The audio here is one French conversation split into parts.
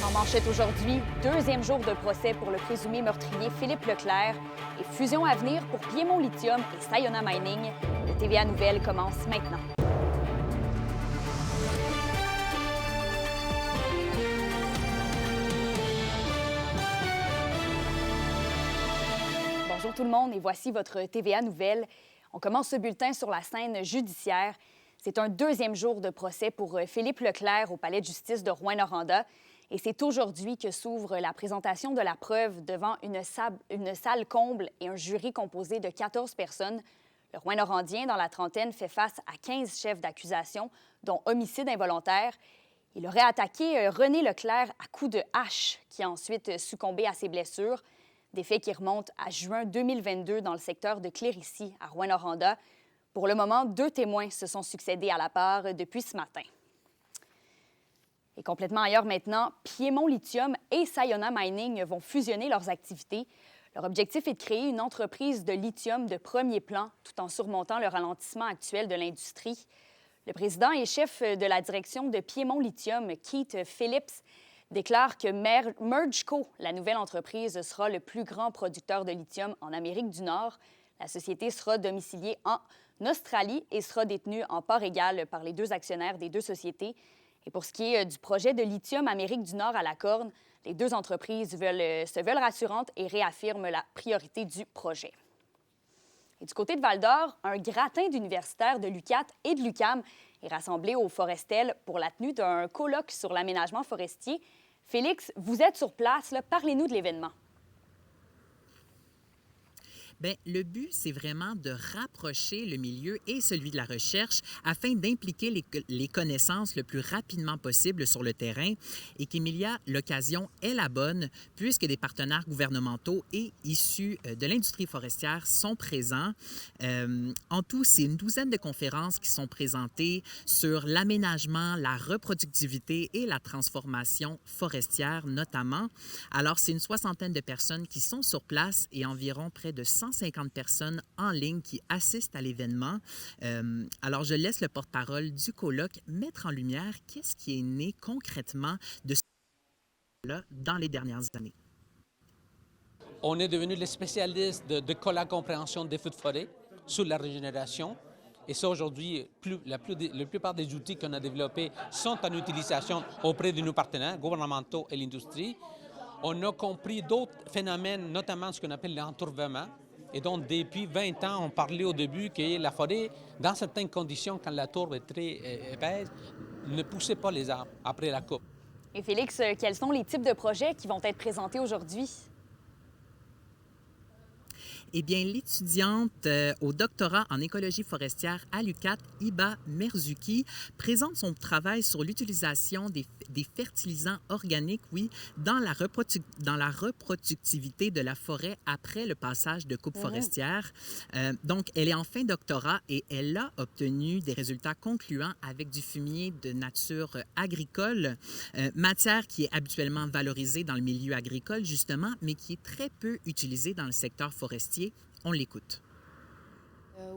En manchette aujourd'hui, deuxième jour de procès pour le présumé meurtrier Philippe Leclerc et fusion à venir pour Piémont Lithium et Sayona Mining. Le TVA Nouvelles commence maintenant. Bonjour tout le monde et voici votre TVA Nouvelles. On commence ce bulletin sur la scène judiciaire. C'est un deuxième jour de procès pour Philippe Leclerc au palais de justice de Rouyn-Noranda. Et c'est aujourd'hui que s'ouvre la présentation de la preuve devant une salle comble et un jury composé de 14 personnes. Le Rouyn-Norandien, dans la trentaine, fait face à 15 chefs d'accusation, dont homicide involontaire. Il aurait attaqué René Leclerc à coups de hache, qui a ensuite succombé à ses blessures. Des faits qui remontent à juin 2022 dans le secteur de Clérici, à Rouyn-Noranda. Pour le moment, 2 témoins se sont succédés à la barre depuis ce matin. Et complètement ailleurs maintenant, Piémont Lithium et Sayona Mining vont fusionner leurs activités. Leur objectif est de créer une entreprise de lithium de premier plan, tout en surmontant le ralentissement actuel de l'industrie. Le président et chef de la direction de Piémont Lithium, Keith Phillips, déclare que Mergeco, la nouvelle entreprise, sera le plus grand producteur de lithium en Amérique du Nord. La société sera domiciliée en Australie et sera détenue en part égale par les 2 actionnaires des 2 sociétés. Et pour ce qui est du projet de lithium Amérique du Nord à la Corne, les 2 entreprises se veulent rassurantes et réaffirment la priorité du projet. Et du côté de Val-d'Or, un gratin d'universitaires de l'UQAT et de l'UQAM est rassemblé au Forestel pour la tenue d'un colloque sur l'aménagement forestier. Félix, vous êtes sur place, parlez-nous de l'événement. Bien, le but, c'est vraiment de rapprocher le milieu et celui de la recherche afin d'impliquer les connaissances le plus rapidement possible sur le terrain et qu'Emilia, l'occasion est la bonne puisque des partenaires gouvernementaux et issus de l'industrie forestière sont présents. En tout, c'est une douzaine de conférences qui sont présentées sur l'aménagement, la reproductivité et la transformation forestière notamment. Alors, c'est une 60aine de personnes qui sont sur place et environ près de 150 personnes en ligne qui assistent à l'événement. Alors, je laisse le porte-parole du colloque mettre en lumière qu'est-ce qui est né concrètement de ce là dans les dernières années. On est devenus les spécialistes de la compréhension des feux de forêt sur la régénération. Et ça, aujourd'hui, la plupart des outils qu'on a développés sont en utilisation auprès de nos partenaires gouvernementaux et l'industrie. On a compris d'autres phénomènes, notamment ce qu'on appelle l'entourvement. Et donc, depuis 20 ans, on parlait au début que la forêt, dans certaines conditions, quand la tourbe est très épaisse, ne poussait pas les arbres après la coupe. Et Félix, quels sont les types de projets qui vont être présentés aujourd'hui? Eh bien, l'étudiante au doctorat en écologie forestière à l'UQAT, Iba Merzuki, présente son travail sur l'utilisation des fertilisants organiques, dans la reproductivité de la forêt après le passage de coupe forestière. Donc, elle est en fin doctorat et elle a obtenu des résultats concluants avec du fumier de nature agricole, matière qui est habituellement valorisée dans le milieu agricole, justement, mais qui est très peu utilisée dans le secteur forestier. On l'écoute.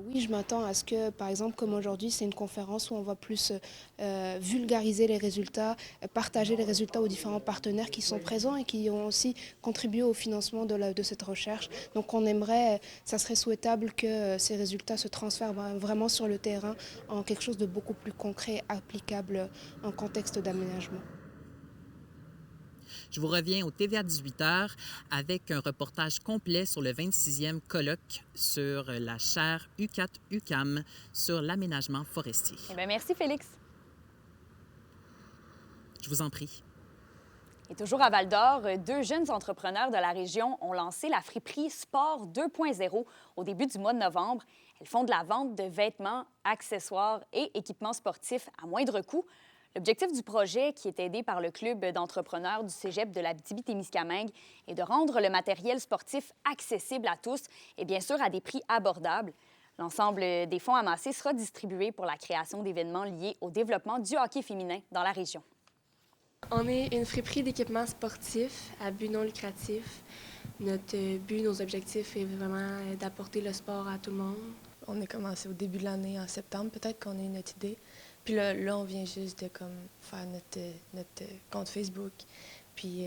Oui, je m'attends à ce que, par exemple, comme aujourd'hui, c'est une conférence où on va plus vulgariser les résultats, partager les résultats aux différents partenaires qui sont présents et qui ont aussi contribué au financement de cette recherche. Donc on aimerait, ça serait souhaitable que ces résultats se transfèrent vraiment sur le terrain en quelque chose de beaucoup plus concret, applicable en contexte d'aménagement. Je vous reviens au TVA 18h avec un reportage complet sur le 26e colloque sur la chaire UQAT-UQAM sur l'aménagement forestier. Eh bien, merci, Félix. Je vous en prie. Et toujours à Val-d'Or, 2 jeunes entrepreneurs de la région ont lancé la friperie Sport 2.0 au début du mois de novembre. Elles font de la vente de vêtements, accessoires et équipements sportifs à moindre coût. L'objectif du projet, qui est aidé par le club d'entrepreneurs du cégep de l'Abitibi-Témiscamingue, est de rendre le matériel sportif accessible à tous et bien sûr à des prix abordables. L'ensemble des fonds amassés sera distribué pour la création d'événements liés au développement du hockey féminin dans la région. On est une friperie d'équipements sportifs à but non lucratif. Notre but, nos objectifs est vraiment d'apporter le sport à tout le monde. On a commencé au début de l'année, en septembre, peut-être qu'on a eu notre idée. Puis là, on vient juste de faire notre compte Facebook. Puis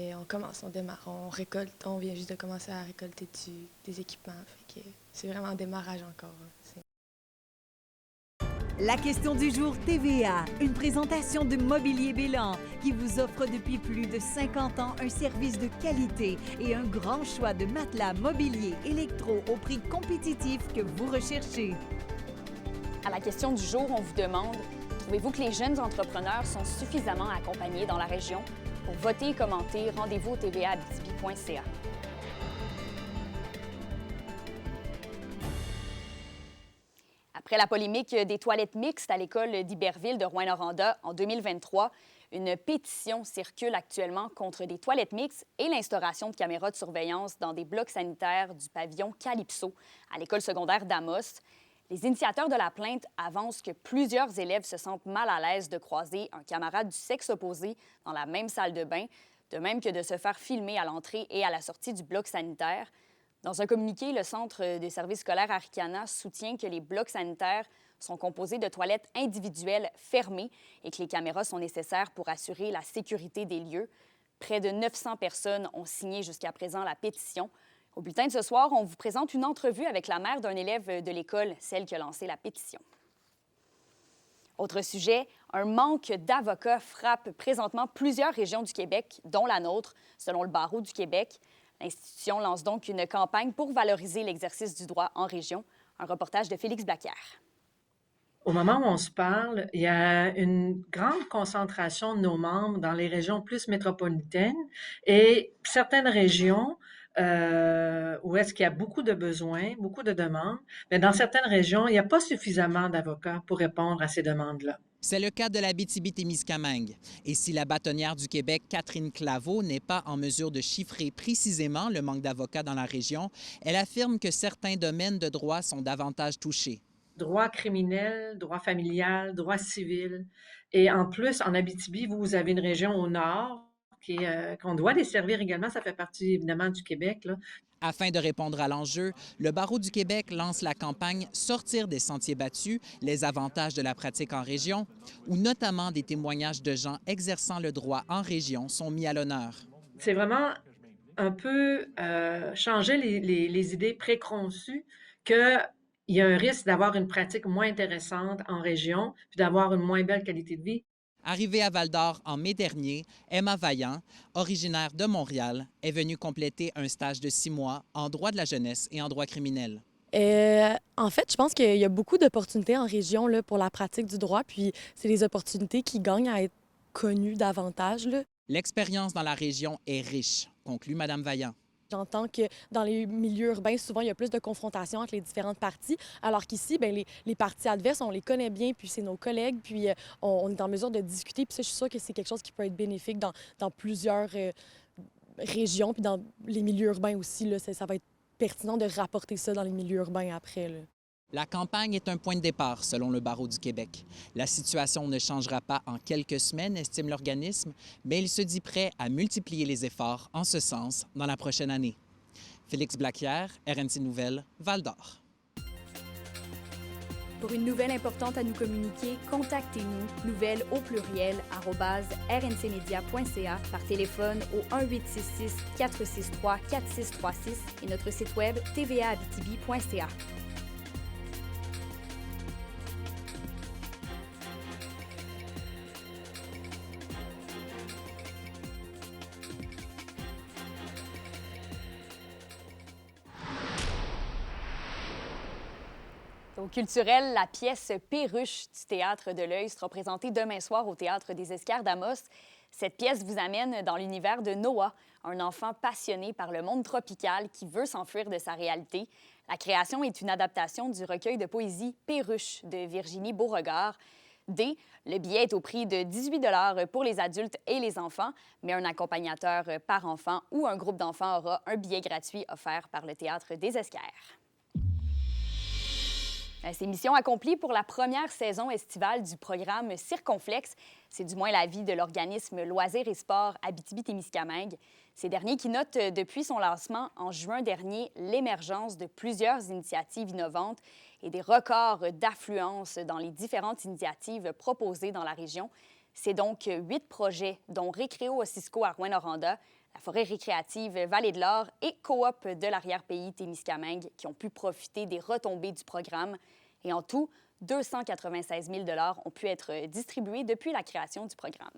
on démarre, on récolte, on vient juste de commencer à récolter des équipements. Fait que c'est vraiment un démarrage encore. La question du jour TVA, une présentation de Mobilier Bélan qui vous offre depuis plus de 50 ans un service de qualité et un grand choix de matelas, mobilier, électro au prix compétitif que vous recherchez. À la question du jour, on vous demande, trouvez-vous que les jeunes entrepreneurs sont suffisamment accompagnés dans la région? Pour voter et commenter, rendez-vous au tvaabitibi.ca. Après la polémique des toilettes mixtes à l'école d'Iberville de Rouyn-Noranda en 2023, une pétition circule actuellement contre des toilettes mixtes et l'instauration de caméras de surveillance dans des blocs sanitaires du pavillon Calypso à l'école secondaire d'Amos. Les initiateurs de la plainte avancent que plusieurs élèves se sentent mal à l'aise de croiser un camarade du sexe opposé dans la même salle de bain, de même que de se faire filmer à l'entrée et à la sortie du bloc sanitaire. Dans un communiqué, le Centre de services scolaires Arikana soutient que les blocs sanitaires sont composés de toilettes individuelles fermées et que les caméras sont nécessaires pour assurer la sécurité des lieux. Près de 900 personnes ont signé jusqu'à présent la pétition. Au bulletin de ce soir, on vous présente une entrevue avec la mère d'un élève de l'école, celle qui a lancé la pétition. Autre sujet, un manque d'avocats frappe présentement plusieurs régions du Québec, dont la nôtre, selon le Barreau du Québec. L'institution lance donc une campagne pour valoriser l'exercice du droit en région. Un reportage de Félix Blaquière. Au moment où on se parle, il y a une grande concentration de nos membres dans les régions plus métropolitaines et certaines régions où est-ce qu'il y a beaucoup de besoins, beaucoup de demandes, mais dans certaines régions, il n'y a pas suffisamment d'avocats pour répondre à ces demandes-là. C'est le cas de l'Abitibi-Témiscamingue. Et si la bâtonnière du Québec, Catherine Claveau, n'est pas en mesure de chiffrer précisément le manque d'avocats dans la région, elle affirme que certains domaines de droit sont davantage touchés. Droit criminel, droit familial, droit civil. Et en plus, en Abitibi, vous avez une région au nord qu'on doit desservir également. Ça fait partie, évidemment, du Québec, là. Afin de répondre à l'enjeu, le Barreau du Québec lance la campagne « Sortir des sentiers battus, les avantages de la pratique en région », où notamment des témoignages de gens exerçant le droit en région sont mis à l'honneur. C'est vraiment un peu changer les idées préconçues qu'il y a un risque d'avoir une pratique moins intéressante en région puis d'avoir une moins belle qualité de vie. Arrivée à Val-d'Or en mai dernier, Emma Vaillant, originaire de Montréal, est venue compléter un stage de 6 mois en droit de la jeunesse et en droit criminel. En fait, je pense qu'il y a beaucoup d'opportunités en région là, pour la pratique du droit, puis c'est des opportunités qui gagnent à être connues davantage. Là. L'expérience dans la région est riche, conclut Mme Vaillant. J'entends que dans les milieux urbains, souvent, il y a plus de confrontation entre les différentes parties, alors qu'ici, bien, les parties adverses, on les connaît bien, puis c'est nos collègues, puis on est en mesure de discuter. Puis ça, je suis sûre que c'est quelque chose qui peut être bénéfique dans plusieurs régions, puis dans les milieux urbains aussi. Là, ça va être pertinent de rapporter ça dans les milieux urbains après. Là. La campagne est un point de départ, selon le Barreau du Québec. La situation ne changera pas en quelques semaines, estime l'organisme, mais il se dit prêt à multiplier les efforts en ce sens dans la prochaine année. Félix Blaquière, RNC Nouvelles, Val-d'Or. Pour une nouvelle importante à nous communiquer, contactez-nous, nouvelles au pluriel, @rncmedia.ca, par téléphone au 1-866-463-4636 et notre site web tvaabitibi.ca. Au culturel, la pièce Perruche du Théâtre de l'Œil sera présentée demain soir au Théâtre des Esquerres d'Amos. Cette pièce vous amène dans l'univers de Noah, un enfant passionné par le monde tropical qui veut s'enfuir de sa réalité. La création est une adaptation du recueil de poésie Perruche de Virginie Beauregard. Le billet est au prix de 18 $ pour les adultes et les enfants, mais un accompagnateur par enfant ou un groupe d'enfants aura un billet gratuit offert par le Théâtre des Esquerres. C'est mission accomplie pour la première saison estivale du programme Circonflexe. C'est du moins l'avis de l'organisme Loisirs et Sports Abitibi-Témiscamingue. Ces derniers qui notent depuis son lancement en juin dernier l'émergence de plusieurs initiatives innovantes et des records d'affluence dans les différentes initiatives proposées dans la région. C'est donc 8 projets, dont Récréo-Osisco à Rouyn-Noranda, la forêt récréative Vallée de l'Or et Coop de l'arrière-pays Témiscamingue qui ont pu profiter des retombées du programme. Et en tout, 296 000 $ ont pu être distribués depuis la création du programme.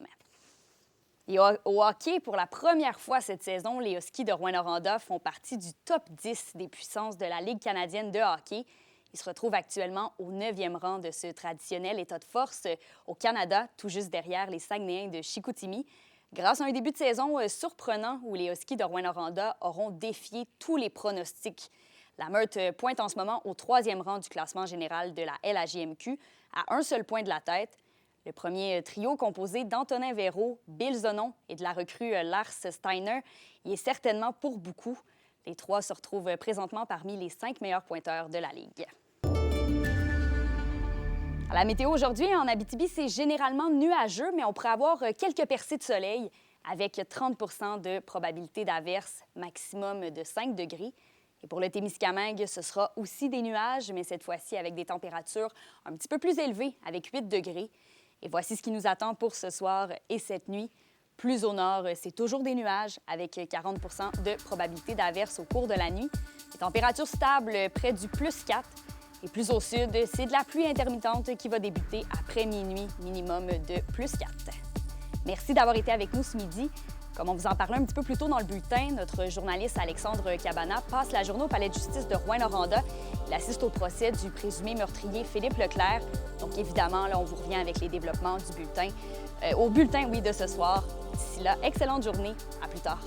Et au hockey, pour la première fois cette saison, les Huskies de Rouyn-Noranda font partie du top 10 des puissances de la Ligue canadienne de hockey. Ils se retrouvent actuellement au 9e rang de ce traditionnel état de force au Canada, tout juste derrière les Saguenayens de Chicoutimi, grâce à un début de saison surprenant où les Huskies de Rouyn-Noranda auront défié tous les pronostics. La Meurthe pointe en ce moment au 3e rang du classement général de la LHJMQ, à un seul point de la tête. Le premier trio composé d'Antonin Véraud, Bill Zonon et de la recrue Lars Steiner y est certainement pour beaucoup. Les trois se retrouvent présentement parmi les 5 meilleurs pointeurs de la Ligue. À la météo aujourd'hui, en Abitibi, c'est généralement nuageux, mais on pourrait avoir quelques percées de soleil avec 30 % de probabilité d'averse, maximum de 5 degrés. Et pour le Témiscamingue, ce sera aussi des nuages, mais cette fois-ci avec des températures un petit peu plus élevées, avec 8 degrés. Et voici ce qui nous attend pour ce soir et cette nuit. Plus au nord, c'est toujours des nuages avec 40 % de probabilité d'averse au cours de la nuit. Les températures stables près du +4. Et plus au sud, c'est de la pluie intermittente qui va débuter après minuit, minimum de +4. Merci d'avoir été avec nous ce midi. Comme on vous en parlait un petit peu plus tôt dans le bulletin, notre journaliste Alexandre Cabana passe la journée au palais de justice de Rouyn-Noranda. Il assiste au procès du présumé meurtrier Philippe Leclerc. Donc évidemment, là, on vous revient avec les développements du bulletin, au bulletin, oui, de ce soir. D'ici là, excellente journée. À plus tard.